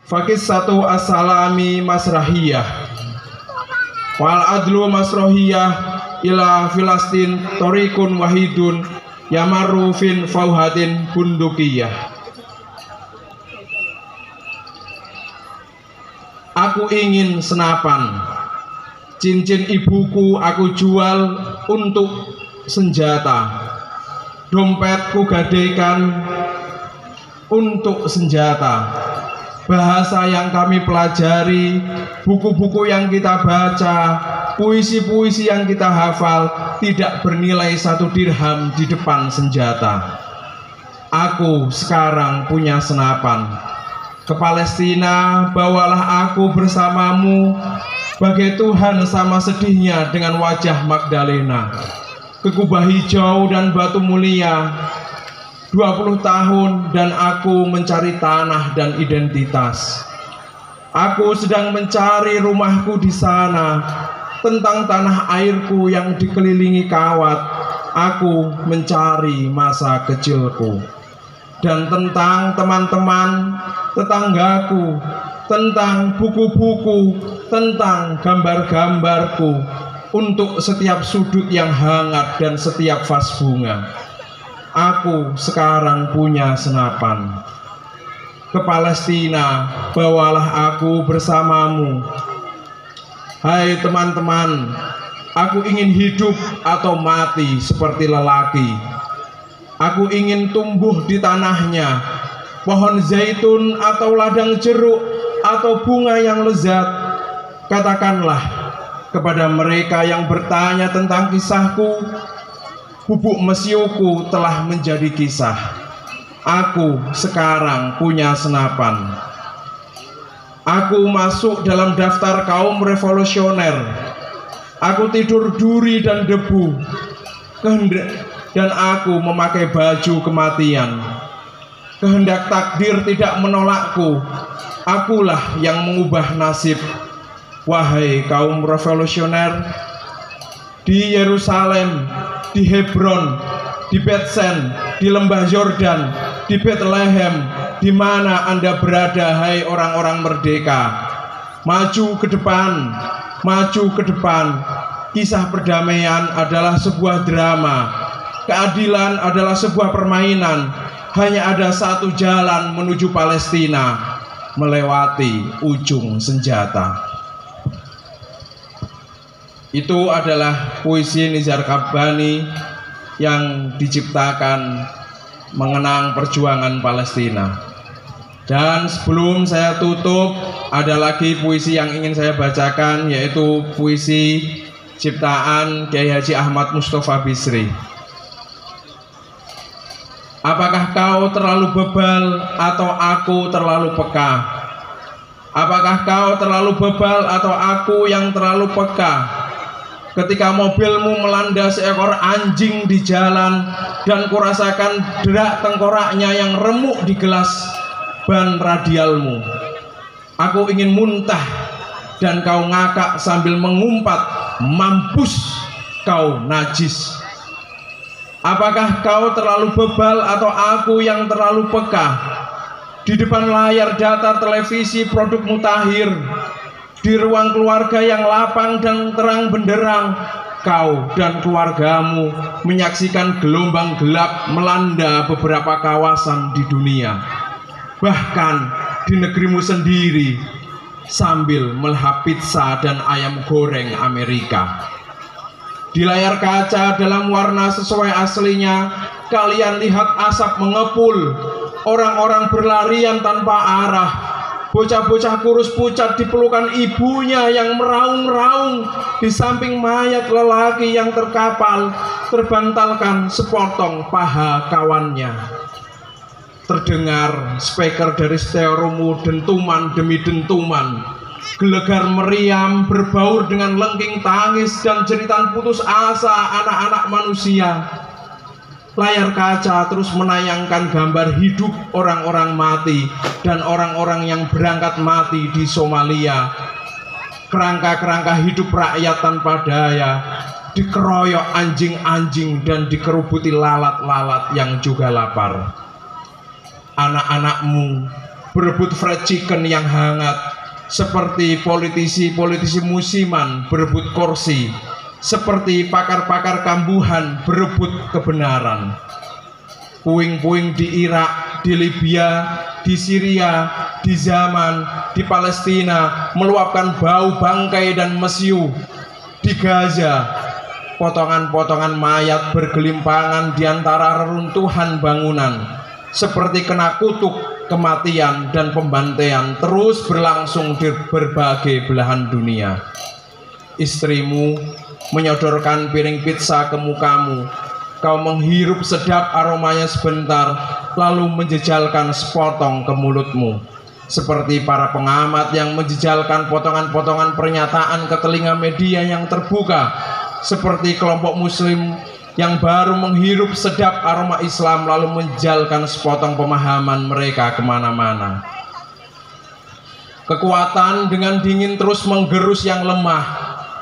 Fakis satu as-salami masrahiyah wal adlu masrohiyah ila Filastin torikun wahidun yamaru fin fauhatin bundukiyah. Aku ingin senapan, cincin ibuku aku jual untuk senjata, dompetku gadaikan untuk senjata. Bahasa yang kami pelajari, buku-buku yang kita baca, puisi-puisi yang kita hafal tidak bernilai 1 dirham di depan senjata. Aku sekarang punya senapan. Ke Palestina bawalah aku bersamamu, bagai Tuhan sama sedihnya dengan wajah Magdalena. Ke Kubah Hijau dan Batu Mulia, 20 tahun dan aku mencari tanah dan identitas. Aku sedang mencari rumahku di sana, tentang tanah airku yang dikelilingi kawat. Aku mencari masa kecilku, dan tentang teman-teman tetanggaku, tentang buku-buku, tentang gambar-gambarku, untuk setiap sudut yang hangat dan setiap vas bunga. Aku sekarang punya senapan. Ke Palestina bawalah aku bersamamu. Hai teman-teman, aku ingin hidup atau mati seperti lelaki. Aku ingin tumbuh di tanahnya, pohon zaitun atau ladang jeruk atau bunga yang lezat. Katakanlah kepada mereka yang bertanya tentang kisahku, bubuk mesiuku telah menjadi kisah. Aku sekarang punya senapan. Aku masuk dalam daftar kaum revolusioner. Aku tidur duri dan debu, dan aku memakai baju kematian. Kehendak takdir tidak menolakku. Akulah yang mengubah nasib. Wahai kaum revolusioner, di Yerusalem, di Hebron, di Betsen, di Lembah Yordan, di Bethlehem, di mana Anda berada, hai orang-orang merdeka. Maju ke depan, maju ke depan. Kisah perdamaian adalah sebuah drama. Keadilan adalah sebuah permainan. Hanya ada satu jalan menuju Palestina, melewati ujung senjata. Itu adalah puisi Nizar Qabbani yang diciptakan mengenang perjuangan Palestina. Dan sebelum saya tutup, ada lagi puisi yang ingin saya bacakan, yaitu puisi ciptaan Kiai Haji Ahmad Mustofa Bisri. Apakah kau terlalu bebal atau aku terlalu peka? Apakah kau terlalu bebal atau aku yang terlalu peka? Ketika mobilmu melanda seekor anjing di jalan dan kurasakan derak tengkoraknya yang remuk di gelas ban radialmu. Aku ingin muntah dan kau ngakak sambil mengumpat, mampus kau najis. Apakah kau terlalu bebal atau aku yang terlalu peka? Di depan layar data televisi produk mutakhir, di ruang keluarga yang lapang dan terang benderang, kau dan keluargamu menyaksikan gelombang gelap melanda beberapa kawasan di dunia, bahkan di negerimu sendiri, sambil melahap pizza dan ayam goreng Amerika. Di layar kaca dalam warna sesuai aslinya, kalian lihat asap mengepul, orang-orang berlarian tanpa arah, bocah-bocah kurus pucat di pelukan ibunya yang meraung-raung di samping mayat lelaki yang terkapal, terbantalkan sepotong paha kawannya. Terdengar speaker dari stereomu dentuman demi dentuman, gelegar meriam berbaur dengan lengking tangis dan jeritan putus asa anak-anak manusia. Layar kaca terus menayangkan gambar hidup orang-orang mati dan orang-orang yang berangkat mati di Somalia. Kerangka-kerangka hidup rakyat tanpa daya dikeroyok anjing-anjing dan dikerubuti lalat-lalat yang juga lapar. Anak-anakmu berebut fried chicken yang hangat, seperti politisi-politisi musiman berebut kursi, seperti pakar-pakar kambuhan berebut kebenaran. Puing-puing di Irak, di Libya, di Syria, di Yaman, di Palestina meluapkan bau bangkai dan mesiu. Di Gaza, potongan-potongan mayat bergelimpangan di antara reruntuhan bangunan, seperti kena kutuk kematian dan pembantaian terus berlangsung di berbagai belahan dunia. Istrimu menyodorkan piring pizza ke mukamu, kau menghirup sedap aromanya sebentar, lalu menjejalkan sepotong ke mulutmu. Seperti para pengamat yang menjejalkan potongan-potongan pernyataan ke telinga media yang terbuka, seperti kelompok muslim yang baru menghirup sedap aroma Islam lalu menjejalkan sepotong pemahaman mereka kemana-mana. Kekuatan dengan dingin terus menggerus yang lemah,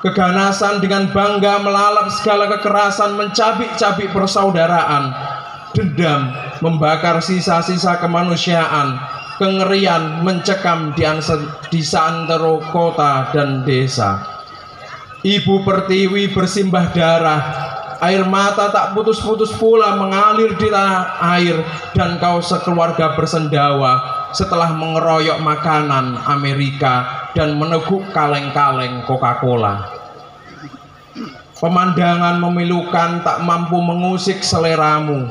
keganasan dengan bangga melalap segala kekerasan, mencabik-cabik persaudaraan, dendam membakar sisa-sisa kemanusiaan, kengerian mencekam di seantero kota dan desa. Ibu Pertiwi bersimbah darah, air mata tak putus-putus pula mengalir di tanah air, dan kau sekeluarga bersendawa setelah mengeroyok makanan Amerika dan meneguk kaleng-kaleng Coca-Cola. Pemandangan memilukan tak mampu mengusik seleramu.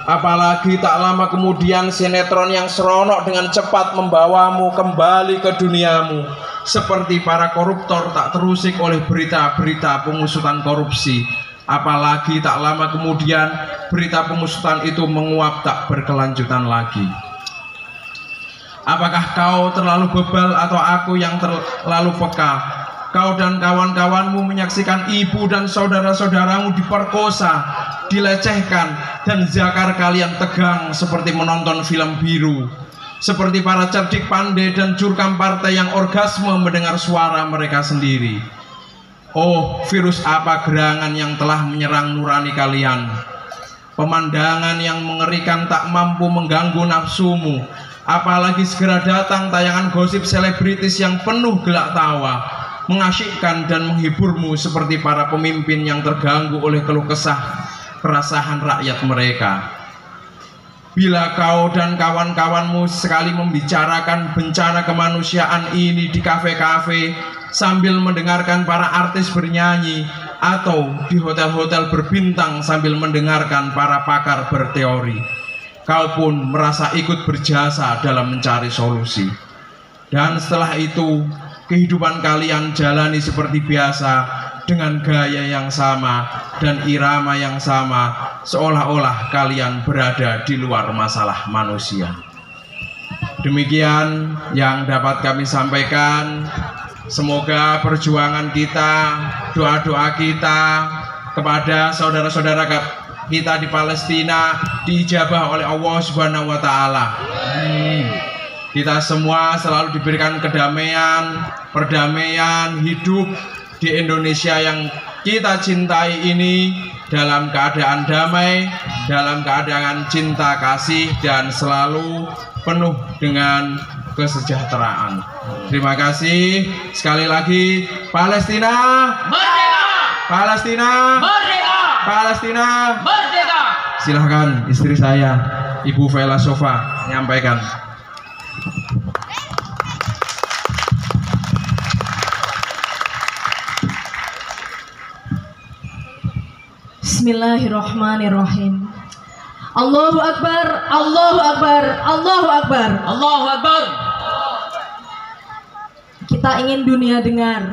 Apalagi tak lama kemudian sinetron yang seronok dengan cepat membawamu kembali ke duniamu. Seperti para koruptor tak terusik oleh berita-berita pengusutan korupsi. Apalagi tak lama kemudian berita pengusutan itu menguap tak berkelanjutan lagi. Apakah kau terlalu bebal atau aku yang terlalu peka? Kau dan kawan-kawanmu menyaksikan ibu dan saudara-saudaramu diperkosa, dilecehkan, dan zakar kalian tegang seperti menonton film biru. Seperti para cerdik pandai dan jurkam partai yang orgasme mendengar suara mereka sendiri. Oh, virus apa gerangan yang telah menyerang nurani kalian? Pemandangan yang mengerikan tak mampu mengganggu nafsumu. Apalagi segera datang tayangan gosip selebritis yang penuh gelak tawa, mengasyikkan dan menghiburmu seperti para pemimpin yang terganggu oleh keluh kesah kerasahan rakyat mereka. Bila kau dan kawan-kawanmu sekali membicarakan bencana kemanusiaan ini di kafe-kafe sambil mendengarkan para artis bernyanyi, atau di hotel-hotel berbintang sambil mendengarkan para pakar berteori, kau pun merasa ikut berjasa dalam mencari solusi. Dan setelah itu kehidupan kalian jalani seperti biasa, dengan gaya yang sama dan irama yang sama, seolah-olah kalian berada di luar masalah manusia. Demikian yang dapat kami sampaikan. Semoga perjuangan kita, doa-doa kita kepada saudara-saudara kita di Palestina diijabah oleh Allah Subhanahu wa Ta'ala. Kita semua selalu diberikan kedamaian, perdamaian hidup di Indonesia yang kita cintai ini, dalam keadaan damai, dalam keadaan cinta kasih, dan selalu penuh dengan kesejahteraan. Terima kasih sekali lagi. Palestina merdeka! Palestina merdeka! Palestina merdeka! Silahkan istri saya, Ibu Vela Sofa, menyampaikan. Bismillahirrahmanirrahim. Allahu Akbar, Allahu Akbar, Allahu Akbar, Allahu Akbar. Kita ingin dunia dengar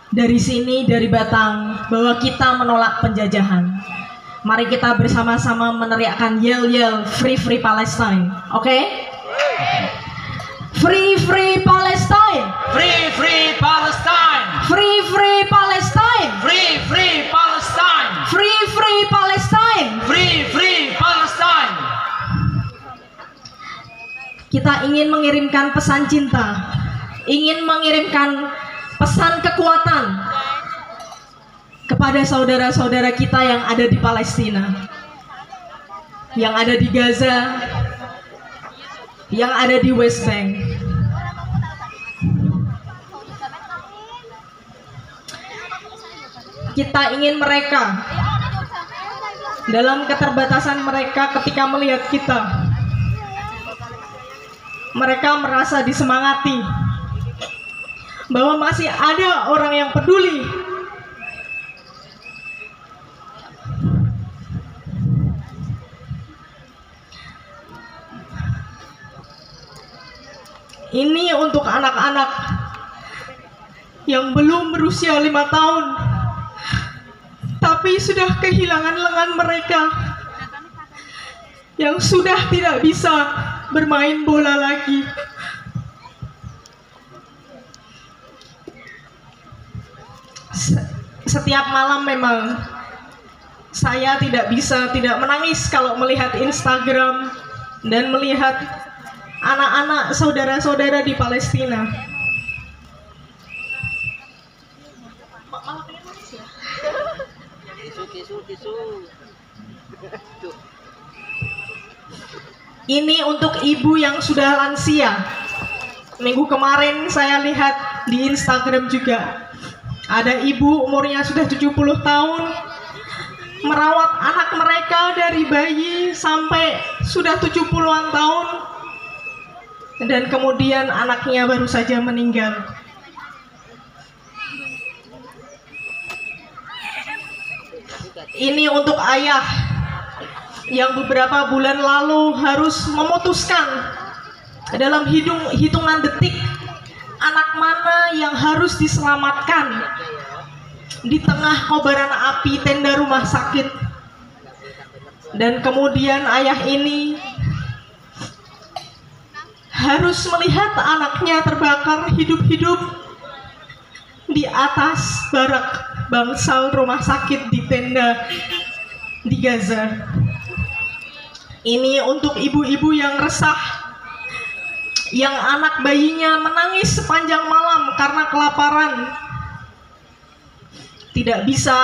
dari sini, dari Batang, bahwa kita menolak penjajahan. Mari kita bersama-sama meneriakkan yel-yel Free Free Palestine. Oke? Free Free Palestine. Free Free Palestine. Free Free Palestine. Free Free Palestine. Free Free Palestine. Free Free Palestine. Kita ingin mengirimkan pesan cinta, ingin mengirimkan pesan kekuatan kepada saudara-saudara kita yang ada di Palestina, yang ada di Gaza, yang ada di West Bank. Kita ingin mereka dalam keterbatasan mereka ketika melihat kita, mereka merasa disemangati bahwa masih ada orang yang peduli. Ini untuk anak-anak yang belum berusia 5 tahun, tapi sudah kehilangan lengan mereka, yang sudah tidak bisa bermain bola lagi. Setiap malam memang saya tidak bisa tidak menangis kalau melihat Instagram dan melihat anak-anak saudara-saudara di Palestina. Ini untuk ibu yang sudah lansia. Minggu kemarin saya lihat di Instagram juga ada ibu umurnya sudah 70 tahun merawat anak mereka dari bayi sampai sudah 70-an tahun, dan kemudian anaknya baru saja meninggal. Ini untuk ayah yang beberapa bulan lalu harus memutuskan dalam hitungan detik anak mana yang harus diselamatkan di tengah kobaran api tenda rumah sakit. Dan kemudian ayah ini harus melihat anaknya terbakar hidup-hidup di atas barak bangsal rumah sakit di tenda di Gaza. Ini untuk ibu-ibu yang resah, yang anak bayinya menangis sepanjang malam karena kelaparan, tidak bisa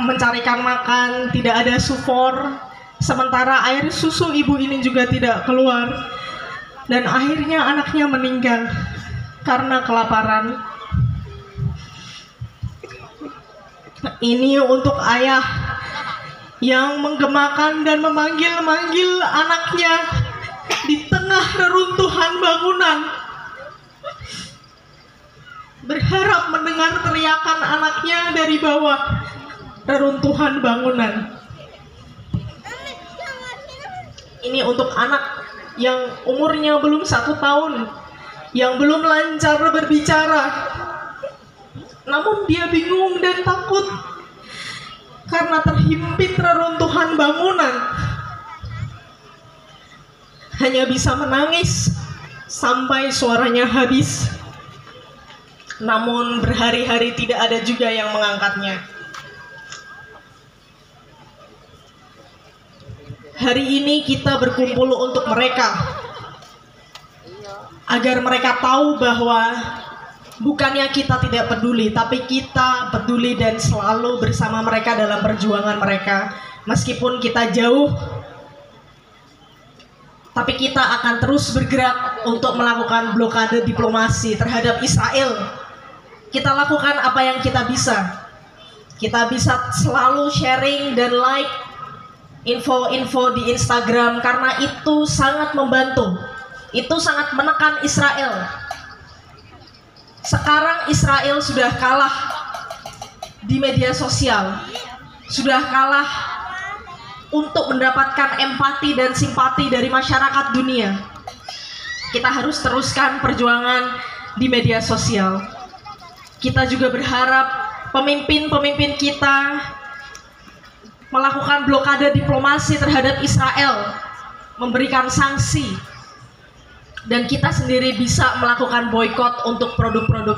mencarikan makan, tidak ada sufor, sementara air susu ibu ini juga tidak keluar, dan akhirnya anaknya meninggal karena kelaparan. Ini untuk ayah yang menggemakan dan memanggil-manggil anaknya di tengah reruntuhan bangunan, berharap mendengar teriakan anaknya dari bawah reruntuhan bangunan. Ini untuk anak yang umurnya belum 1 tahun, yang belum lancar berbicara, namun dia bingung dan takut karena terhimpit reruntuhan bangunan. Hanya bisa menangis sampai suaranya habis, namun berhari-hari tidak ada juga yang mengangkatnya. Hari ini kita berkumpul untuk mereka, agar mereka tahu bahwa bukannya kita tidak peduli, tapi kita peduli dan selalu bersama mereka dalam perjuangan mereka. Meskipun kita jauh, tapi kita akan terus bergerak untuk melakukan blokade diplomasi terhadap Israel. Kita lakukan apa yang kita bisa. Kita bisa selalu sharing dan like info-info di Instagram, karena itu sangat membantu. Itu sangat menekan Israel. Sekarang Israel sudah kalah di media sosial, sudah kalah untuk mendapatkan empati dan simpati dari masyarakat dunia. Kita harus teruskan perjuangan di media sosial. Kita juga berharap pemimpin-pemimpin kita melakukan blokade diplomasi terhadap Israel, memberikan sanksi, dan kita sendiri bisa melakukan boykot untuk produk-produk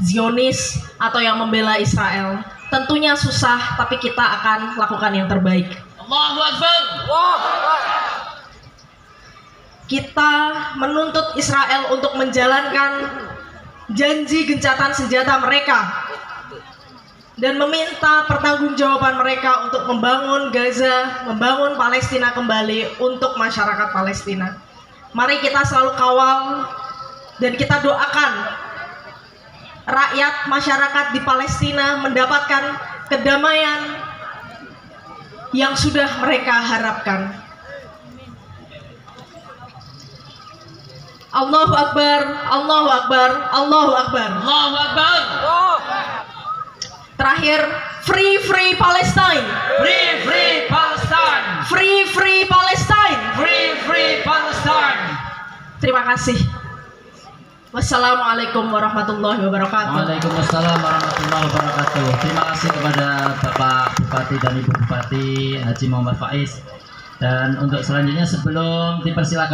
Zionis atau yang membela Israel. Tentunya susah, tapi kita akan lakukan yang terbaik. Allahu Akbar. Kita menuntut Israel untuk menjalankan janji gencatan senjata mereka dan meminta pertanggungjawaban mereka untuk membangun Gaza, membangun Palestina kembali untuk masyarakat Palestina. Mari kita selalu kawal dan kita doakan rakyat masyarakat di Palestina mendapatkan kedamaian yang sudah mereka harapkan. Allahu Akbar, Allahu Akbar, Allahu Akbar. Allahu Akbar. Terakhir, free Palestine. Free Palestine. Free Palestine. Free Palestine. Terima kasih. Wassalamualaikum warahmatullahi wabarakatuh. Waalaikumsalam warahmatullahi wabarakatuh. Terima kasih kepada Bapak Bupati dan Ibu Bupati Haji Muhammad Faiz. Dan untuk selanjutnya sebelum dipersilakan